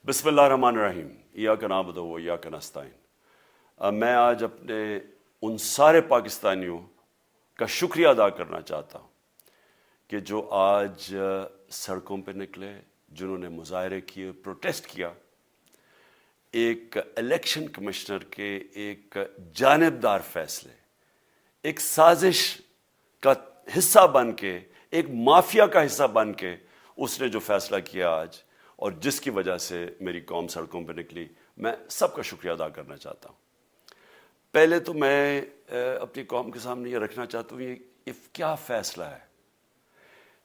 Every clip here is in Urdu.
بسم اللہ الرحمن الرحیم ایاک نعبد و ایاک نستعین۔ میں آج اپنے ان سارے پاکستانیوں کا شکریہ ادا کرنا چاہتا ہوں کہ جو آج سڑکوں پہ نکلے، جنہوں نے مظاہرے کیے، پروٹیسٹ کیا، ایک الیکشن کمشنر کے ایک جانبدار فیصلے، ایک سازش کا حصہ بن کے، ایک مافیا کا حصہ بن کے اس نے جو فیصلہ کیا آج، اور جس کی وجہ سے میری قوم سڑکوں پہ نکلی، میں سب کا شکریہ ادا کرنا چاہتا ہوں۔ پہلے تو میں اپنی قوم کے سامنے یہ رکھنا چاہتا ہوں یہ کیا فیصلہ ہے،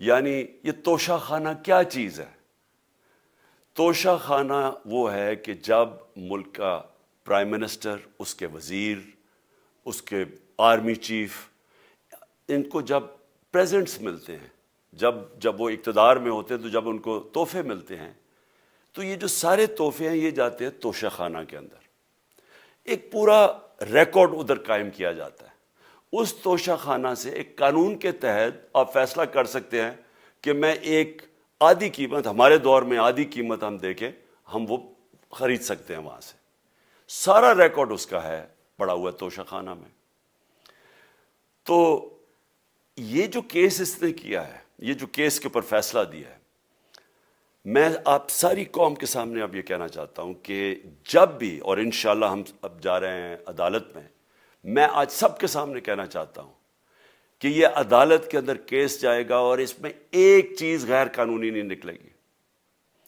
یعنی یہ توشہ خانہ کیا چیز ہے۔ توشہ خانہ وہ ہے کہ جب ملک کا پرائم منسٹر، اس کے وزیر، اس کے آرمی چیف، ان کو جب پریزنٹس ملتے ہیں، جب وہ اقتدار میں ہوتے ہیں، تو جب ان کو تحفے ملتے ہیں، تو یہ جو سارے تحفے ہیں یہ جاتے ہیں توشہ خانہ کے اندر۔ ایک پورا ریکارڈ ادھر قائم کیا جاتا ہے۔ اس توشہ خانہ سے ایک قانون کے تحت آپ فیصلہ کر سکتے ہیں کہ میں ایک آدھی قیمت، ہمارے دور میں آدھی قیمت ہم دے کے ہم وہ خرید سکتے ہیں وہاں سے۔ سارا ریکارڈ اس کا ہے پڑا ہوا ہے توشہ خانہ میں۔ تو یہ جو کیس اس نے کیا ہے، یہ جو کیس کے اوپر فیصلہ دیا ہے، میں آپ ساری قوم کے سامنے اب یہ کہنا چاہتا ہوں کہ جب بھی، اور انشاءاللہ ہم اب جا رہے ہیں عدالت میں آج سب کے سامنے کہنا چاہتا ہوں کہ یہ عدالت کے اندر کیس جائے گا اور اس میں ایک چیز غیر قانونی نہیں نکلے گی،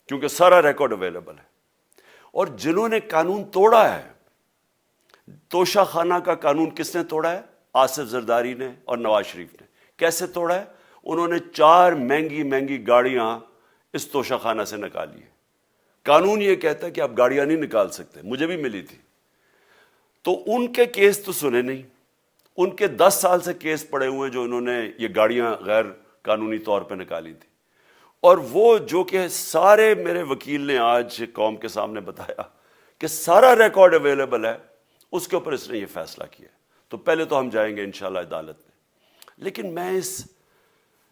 کیونکہ سارا ریکارڈ اویلیبل ہے۔ اور جنہوں نے قانون توڑا ہے، توشہ خانہ کا قانون کس نے توڑا ہے؟ آصف زرداری نے اور نواز شریف نے۔ کیسے توڑا ہے؟ انہوں نے 4 مہنگی گاڑیاں اس توشہ خانہ سے نکالی ہے۔ قانون یہ کہتا ہے کہ آپ گاڑیاں نہیں نکال سکتے، مجھے بھی ملی تھی۔ تو ان کے کیس تو سنے نہیں، ان کے 10 سال سے کیس پڑے ہوئے جو انہوں نے یہ گاڑیاں غیر قانونی طور پہ نکالی تھی۔ اور وہ جو کہ سارے میرے وکیل نے آج قوم کے سامنے بتایا کہ سارا ریکارڈ اویلیبل ہے، اس کے اوپر اس نے یہ فیصلہ کیا۔ تو پہلے تو ہم جائیں گے انشاءاللہ عدالت میں، لیکن میں اس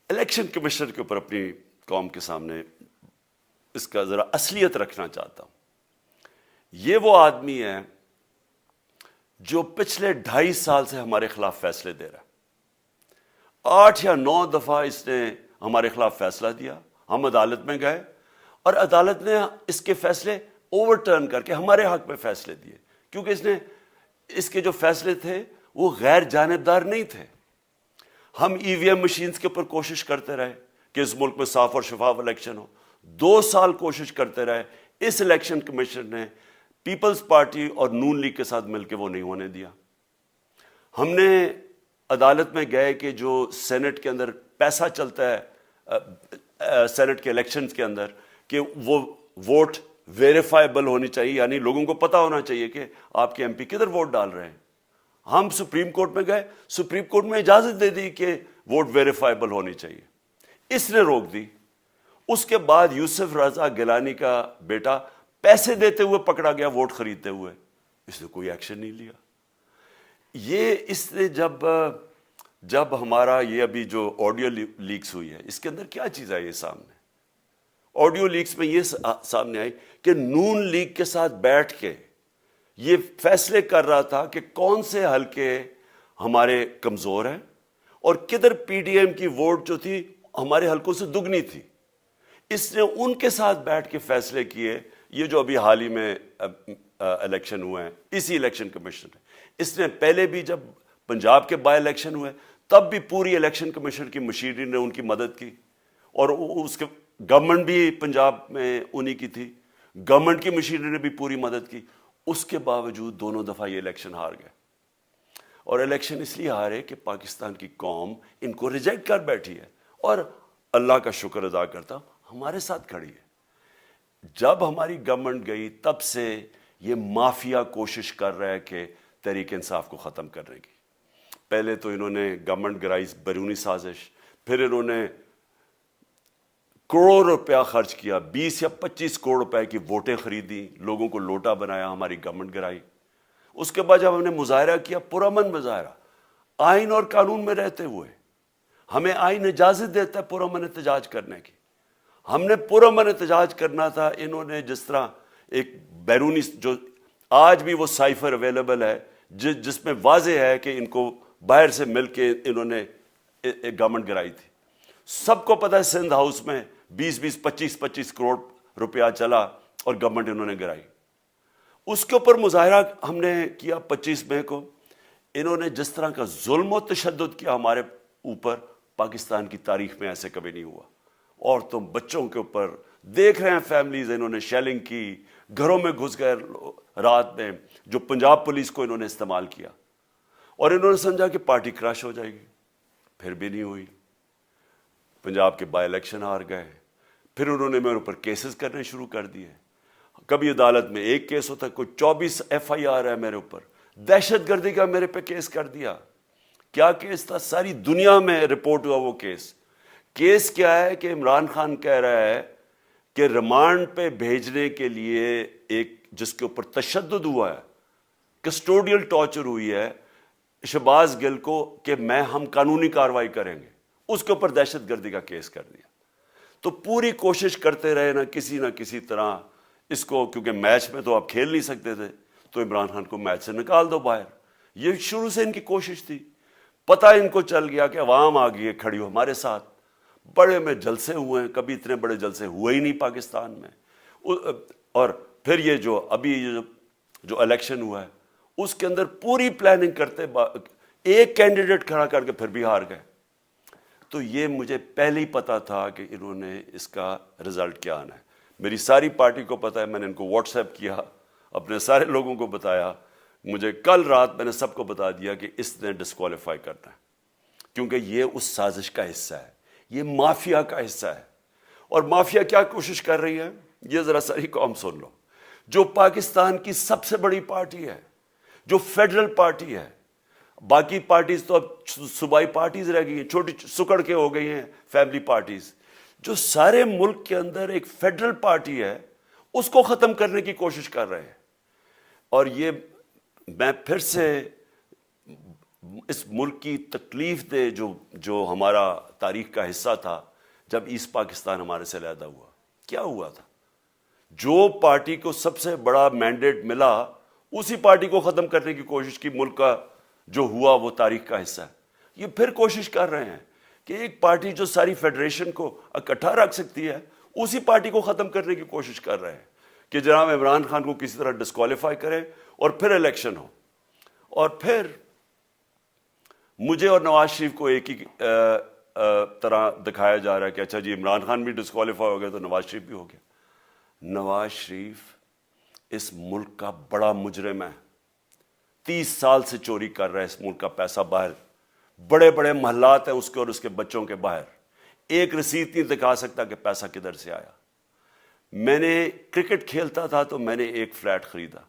الیکشن کمشنر کے اوپر اپنی قوم کے سامنے اس کا ذرا اصلیت رکھنا چاہتا ہوں۔ یہ وہ آدمی ہے جو پچھلے 2.5 سال سے ہمارے خلاف فیصلے دے رہا ہے۔ 8 یا 9 دفعہ اس نے ہمارے خلاف فیصلہ دیا، ہم عدالت میں گئے اور عدالت نے اس کے فیصلے اوور ٹرن کر کے ہمارے حق میں فیصلے دیے، کیونکہ اس کے جو فیصلے تھے وہ غیر جانبدار نہیں تھے۔ ہم ای وی ایم مشینز کے اوپر کوشش کرتے رہے کہ اس ملک میں صاف اور شفاف الیکشن ہو، 2 سال کوشش کرتے رہے۔ اس الیکشن کمیشن نے پیپلز پارٹی اور نون لیگ کے ساتھ مل کے وہ نہیں ہونے دیا۔ ہم نے عدالت میں گئے کہ جو سینٹ کے اندر پیسہ چلتا ہے، سینٹ کے الیکشنز کے اندر، کہ وہ ووٹ ویریفائبل ہونی چاہیے، یعنی لوگوں کو پتہ ہونا چاہیے کہ آپ کے ایم پی کدھر ووٹ ڈال رہے ہیں۔ ہم سپریم کورٹ میں گئے، سپریم کورٹ میں اجازت دے دی کہ ووٹ ویریفائبل ہونی چاہیے، اس نے روک دی۔ اس کے بعد یوسف رضا گیلانی کا بیٹا پیسے دیتے ہوئے پکڑا گیا ووٹ خریدتے ہوئے، اس نے کوئی ایکشن نہیں لیا۔ یہ اس نے جب ہمارا یہ ابھی جو آڈیو لیکس ہوئی ہے، اس کے اندر کیا چیز آئی ہے سامنے؟ آڈیو لیکس میں یہ سامنے آئی کہ نون لیگ کے ساتھ بیٹھ کے یہ فیصلے کر رہا تھا کہ کون سے حلقے ہمارے کمزور ہیں اور کدھر پی ڈی ایم کی ووٹ جو تھی ہمارے حلقوں سے دگنی تھی۔ اس نے ان کے ساتھ بیٹھ کے فیصلے کیے۔ یہ جو ابھی حال ہی میں الیکشن ہوئے ہیں، اسی الیکشن کمیشن نے، اس نے پہلے بھی جب پنجاب کے بائی الیکشن ہوئے تب بھی پوری الیکشن کمیشن کی مشینری نے ان کی مدد کی، اور اس کے گورنمنٹ بھی پنجاب میں انہی کی تھی، گورنمنٹ کی مشینری نے بھی پوری مدد کی۔ اس کے باوجود دونوں دفعہ یہ الیکشن ہار گئے، اور الیکشن اس لیے ہارے کہ پاکستان کی قوم ان کو ریجیکٹ کر بیٹھی ہے، اور اللہ کا شکر ادا کرتا ہوں ہمارے ساتھ کھڑی ہے۔ جب ہماری گورنمنٹ گئی تب سے یہ مافیا کوشش کر رہا ہے کہ تحریک انصاف کو ختم کرنے کی۔ پہلے تو انہوں نے گورنمنٹ گرائی بیرونی سازش، پھر انہوں نے کروڑ روپیہ خرچ کیا، 20 یا 25 کروڑ روپے کی ووٹیں خریدی، لوگوں کو لوٹا بنایا، ہماری گورنمنٹ گرائی۔ اس کے بعد جب ہم نے مظاہرہ کیا، پرامن مظاہرہ، آئین اور قانون میں رہتے ہوئے، ہمیں آئین اجازت دیتا ہے پرامن احتجاج کرنے کی، ہم نے پرامن احتجاج کرنا تھا۔ انہوں نے جس طرح ایک بیرونی جو آج بھی وہ سائفر اویلیبل ہے جس میں واضح ہے کہ ان کو باہر سے مل کے انہوں نے ایک گورنمنٹ گرائی تھی. سب کو پتہ ہے سندھ ہاؤس میں 20-25 کروڑ روپیہ چلا اور گورنمنٹ انہوں نے گرائی. اس کے اوپر مظاہرہ ہم نے کیا 25 مئی کو. انہوں نے جس طرح کا ظلم و تشدد کیا ہمارے اوپر پاکستان کی تاریخ میں ایسے کبھی نہیں ہوا. عورتوں بچوں کے اوپر دیکھ رہے ہیں فیملیز, انہوں نے شیلنگ کی, گھروں میں گھس گئے رات میں, جو پنجاب پولیس کو انہوں نے استعمال کیا, اور انہوں نے سمجھا کہ پارٹی کراش ہو جائے گی. پھر بھی نہیں ہوئی. پنجاب کے بائی الیکشن ہار گئے. پھر انہوں نے میرے اوپر کیسز کرنے شروع کر دیے. کبھی عدالت میں ایک کیس ہوتا, کوئی 24 FIR ہے میرے اوپر. دہشت گردی کا میرے پہ کیس کر دیا. کیا کیس تھا؟ ساری دنیا میں رپورٹ ہوا وہ کیس. کیس کیا ہے کہ عمران خان کہہ رہا ہے کہ ریمانڈ پہ بھیجنے کے لیے ایک جس کے اوپر تشدد ہوا ہے, کسٹوڈیل ٹارچر ہوئی ہے شہباز گل کو, کہ ہم قانونی کارروائی کریں گے, اس کے اوپر دہشت گردی کا کیس کر دیا. تو پوری کوشش کرتے رہے نہ کسی طرح اس کو, کیونکہ میچ میں تو آپ کھیل نہیں سکتے تھے, تو عمران خان کو میچ سے نکال دو باہر. یہ شروع سے ان کی کوشش تھی. پتہ ان کو چل گیا کہ عوام آ گئی ہے کھڑی ہو ہمارے ساتھ. بڑے میں جلسے ہوئے ہیں, کبھی اتنے بڑے جلسے ہوئے ہی نہیں پاکستان میں. اور پھر یہ جو ابھی جو الیکشن ہوا ہے اس کے اندر پوری پلاننگ کرتے, ایک کینڈیڈیٹ کھڑا کر کے پھر بھی ہار گئے. تو یہ مجھے پہلے ہی پتا تھا کہ انہوں نے اس کا رزلٹ کیا آنا ہے. میری ساری پارٹی کو پتا ہے, میں نے ان کو واٹس ایپ کیا, اپنے سارے لوگوں کو بتایا. مجھے کل رات میں نے سب کو بتا دیا کہ اس نے ڈسکوالیفائی کرنا ہے, کیونکہ یہ اس سازش کا حصہ ہے, یہ مافیا کا حصہ ہے. اور مافیا کیا کوشش کر رہی ہے, یہ ذرا ساری قوم سن لو. جو پاکستان کی سب سے بڑی پارٹی ہے, جو فیڈرل پارٹی ہے, باقی پارٹیز تو اب صوبائی پارٹیز رہ گئی ہیں, چھوٹی سکڑ کے ہو گئی ہیں فیملی پارٹیز. جو سارے ملک کے اندر ایک فیڈرل پارٹی ہے, اس کو ختم کرنے کی کوشش کر رہے ہیں. اور یہ میں پھر سے اس ملک کی تکلیف دے جو ہمارا تاریخ کا حصہ تھا, جب ایسٹ پاکستان ہمارے سے علیحدہ ہوا, کیا ہوا تھا؟ جو پارٹی کو سب سے بڑا مینڈیٹ ملا, اسی پارٹی کو ختم کرنے کی کوشش کی. ملک کا جو ہوا وہ تاریخ کا حصہ ہے. یہ پھر کوشش کر رہے ہیں کہ ایک پارٹی جو ساری فیڈریشن کو اکٹھا رکھ سکتی ہے, اسی پارٹی کو ختم کرنے کی کوشش کر رہے ہیں کہ جناب عمران خان کو کسی طرح ڈسکوالیفائی کریں اور پھر الیکشن ہو. اور پھر مجھے اور نواز شریف کو ایک ہی طرح دکھایا جا رہا ہے کہ اچھا جی عمران خان بھی ڈسکوالیفائی ہو گیا تو نواز شریف بھی ہو گیا. نواز شریف اس ملک کا بڑا مجرم ہے. 30 سال سے چوری کر رہا ہے اس ملک کا پیسہ باہر. بڑے بڑے محلات ہیں اس کے اور اس کے بچوں کے باہر. ایک رسید نہیں دکھا سکتا کہ پیسہ کدھر سے آیا. میں نے کرکٹ کھیلتا تھا تو میں نے ایک فلیٹ خریدا.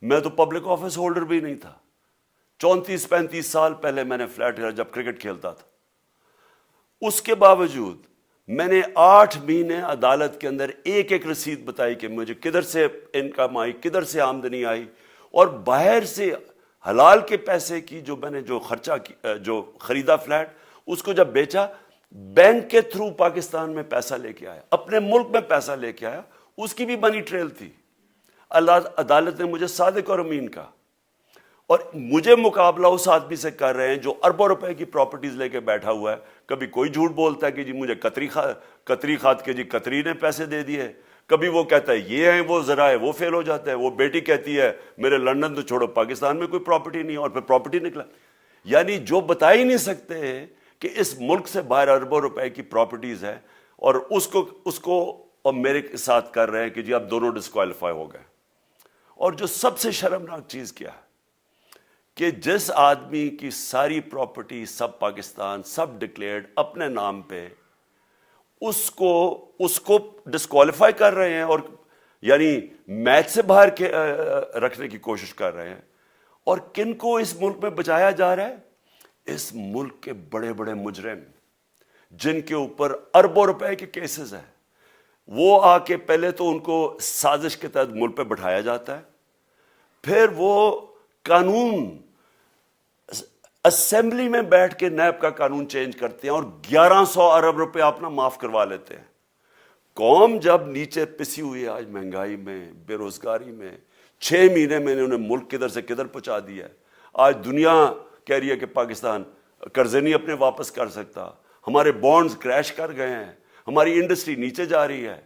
میں تو پبلک آفس ہولڈر بھی نہیں تھا. 34-35 سال پہلے میں نے فلیٹ خریدا جب کرکٹ کھیلتا تھا. اس کے باوجود میں نے 8 مہینے عدالت کے اندر ایک ایک رسید بتائی کہ مجھے کدھر سے انکم آئی, کدھر سے آمدنی آئی, اور باہر سے حلال کے پیسے کی جو میں نے جو خرچہ جو خریدا فلیٹ, اس کو جب بیچا بینک کے تھرو پاکستان میں پیسہ لے کے آیا, اپنے ملک میں پیسہ لے کے آیا. اس کی بھی منی ٹریل تھی. عدالت نے مجھے صادق اور امین کہا, اور مجھے مقابلہ اس آدمی سے کر رہے ہیں جو اربوں روپے کی پراپرٹیز لے کے بیٹھا ہوا ہے. کبھی کوئی جھوٹ بولتا ہے کہ جی مجھے قطری کھاد کے جی قطری نے پیسے دے دیے, کبھی وہ کہتا ہے یہ ہیں وہ ذرائع, وہ فیل ہو جاتا ہے. وہ بیٹی کہتی ہے میرے لندن تو چھوڑو پاکستان میں کوئی پراپرٹی نہیں ہے, اور پھر پراپرٹی نکلا. یعنی جو بتا ہی نہیں سکتے کہ اس ملک سے باہر اربوں روپے کی پراپرٹیز ہے, اور اس کو اور میرے ساتھ کر رہے ہیں کہ جی آپ دونوں ڈسکوالیفائی ہو گئے. اور جو سب سے شرمناک چیز کیا ہے کہ جس آدمی کی ساری پراپرٹی سب پاکستان سب ڈکلیئرڈ اپنے نام پہ, اس کو ڈسکوالیفائی کر رہے ہیں, اور یعنی میچ سے باہر رکھنے کی کوشش کر رہے ہیں. اور کن کو اس ملک میں بچایا جا رہا ہے؟ اس ملک کے بڑے بڑے مجرم جن کے اوپر اربوں روپے کے کیسز ہیں, وہ آ کے پہلے تو ان کو سازش کے تحت ملک پہ بٹھایا جاتا ہے, پھر وہ قانون اسمبلی میں بیٹھ کے نیب کا قانون چینج کرتے ہیں اور 1100 ارب روپے اپنا معاف کروا لیتے ہیں. قوم جب نیچے پسی ہوئی ہے آج مہنگائی میں، بے روزگاری میں، 6 مہینے میں انہوں نے ملک کدھر سے کدھر پہنچا دیا ہے. آج دنیا کہہ رہی ہے کہ پاکستان قرضے نہیں اپنے واپس کر سکتا، ہمارے بانڈز کریش کر گئے ہیں، ہماری انڈسٹری نیچے جا رہی ہے،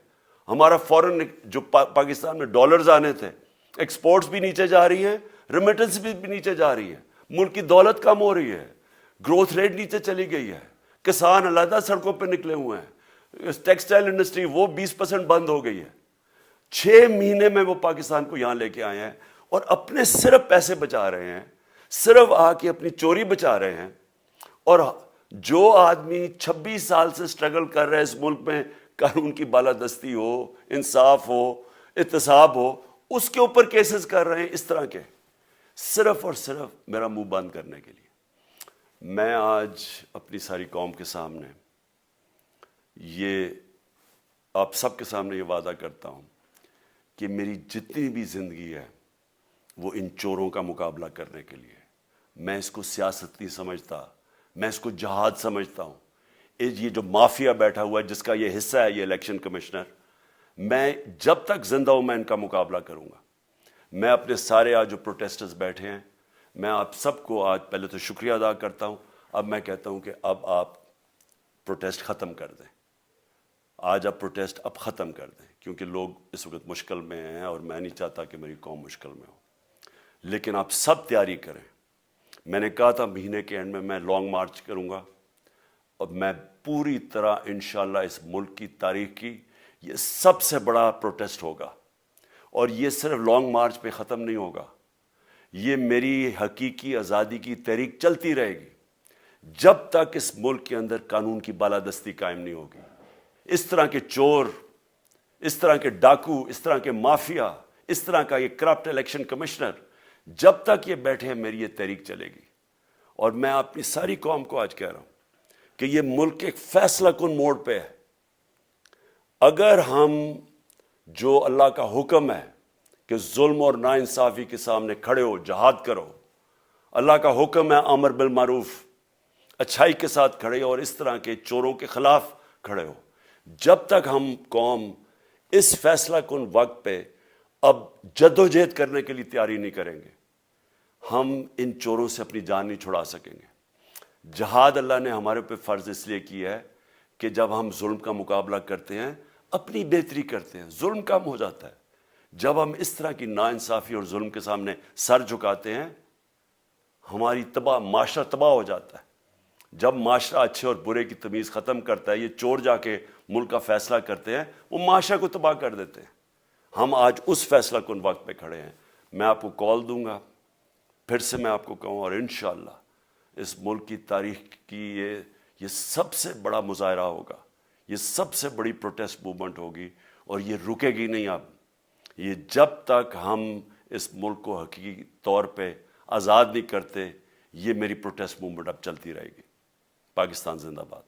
ہمارا فورن جو پاکستان میں ڈالرز آنے تھے ایکسپورٹس بھی نیچے جا رہی ہیں، ریمیٹنس بھی نیچے جا رہی ہے، ملک کی دولت کم ہو رہی ہے، گروتھ ریٹ نیچے چلی گئی ہے، کسان علیحدہ سڑکوں پہ نکلے ہوئے ہیں، ٹیکسٹائل انڈسٹری وہ 20% بند ہو گئی ہے. 6 مہینے میں وہ پاکستان کو یہاں لے کے آئے ہیں اور اپنے صرف پیسے بچا رہے ہیں، صرف آ کے اپنی چوری بچا رہے ہیں. اور جو آدمی 26 سال سے سٹرگل کر رہے ہیں اس ملک میں، قانون کی بالادستی ہو، انصاف ہو، احتساب ہو، اس کے اوپر کیسز کر رہے ہیں اس طرح کے، صرف اور صرف میرا منہ بند کرنے کے لیے. میں آج اپنی ساری قوم کے سامنے یہ آپ سب کے سامنے یہ وعدہ کرتا ہوں کہ میری جتنی بھی زندگی ہے وہ ان چوروں کا مقابلہ کرنے کے لیے. میں اس کو سیاست نہیں سمجھتا، میں اس کو جہاد سمجھتا ہوں. یہ جو مافیا بیٹھا ہوا ہے جس کا یہ حصہ ہے یہ الیکشن کمشنر، میں جب تک زندہ ہوں میں ان کا مقابلہ کروں گا. میں اپنے سارے آج جو پروٹیسٹرز بیٹھے ہیں، میں آپ سب کو آج پہلے تو شکریہ ادا کرتا ہوں. اب میں کہتا ہوں کہ اب آپ پروٹیسٹ ختم کر دیں. آج آپ پروٹیسٹ اب ختم کر دیں، کیونکہ لوگ اس وقت مشکل میں ہیں اور میں نہیں چاہتا کہ میری قوم مشکل میں ہو. لیکن آپ سب تیاری کریں. میں نے کہا تھا مہینے کے اینڈ میں لانگ مارچ کروں گا، اور میں پوری طرح انشاءاللہ اس ملک کی تاریخ کی یہ سب سے بڑا پروٹیسٹ ہوگا. اور یہ صرف لانگ مارچ پہ ختم نہیں ہوگا، یہ میری حقیقی آزادی کی تحریک چلتی رہے گی جب تک اس ملک کے اندر قانون کی بالادستی قائم نہیں ہوگی. اس طرح کے چور، اس طرح کے ڈاکو، اس طرح کے مافیا، اس طرح کا یہ کرپٹ الیکشن کمشنر جب تک یہ بیٹھے ہیں میری یہ تحریک چلے گی. اور میں اپنی ساری قوم کو آج کہہ رہا ہوں کہ یہ ملک ایک فیصلہ کن موڑ پہ ہے. اگر ہم جو اللہ کا حکم ہے کہ ظلم اور ناانصافی کے سامنے کھڑے ہو، جہاد کرو، اللہ کا حکم ہے امر بالمعروف، اچھائی کے ساتھ کھڑے ہو اور اس طرح کے چوروں کے خلاف کھڑے ہو، جب تک ہم قوم اس فیصلہ کن وقت پہ اب جدوجہد کرنے کے لیے تیاری نہیں کریں گے، ہم ان چوروں سے اپنی جان نہیں چھڑا سکیں گے. جہاد اللہ نے ہمارے پہ فرض اس لیے کیا ہے کہ جب ہم ظلم کا مقابلہ کرتے ہیں اپنی بہتری کرتے ہیں، ظلم کم ہو جاتا ہے. جب ہم اس طرح کی ناانصافی اور ظلم کے سامنے سر جھکاتے ہیں ہماری معاشرہ تباہ ہو جاتا ہے. جب معاشرہ اچھے اور برے کی تمیز ختم کرتا ہے، یہ چور جا کے ملک کا فیصلہ کرتے ہیں، وہ معاشرہ کو تباہ کر دیتے ہیں. ہم آج اس فیصلہ کن وقت پہ کھڑے ہیں. میں آپ کو کال دوں گا، پھر سے میں آپ کو کہوں، اور انشاءاللہ اس ملک کی تاریخ کی یہ سب سے بڑا مظاہرہ ہوگا، یہ سب سے بڑی پروٹیسٹ موومنٹ ہوگی، اور یہ رکے گی نہیں. اب یہ جب تک ہم اس ملک کو حقیقی طور پہ آزاد نہیں کرتے، یہ میری پروٹیسٹ موومنٹ اب چلتی رہے گی. پاکستان زندہ باد.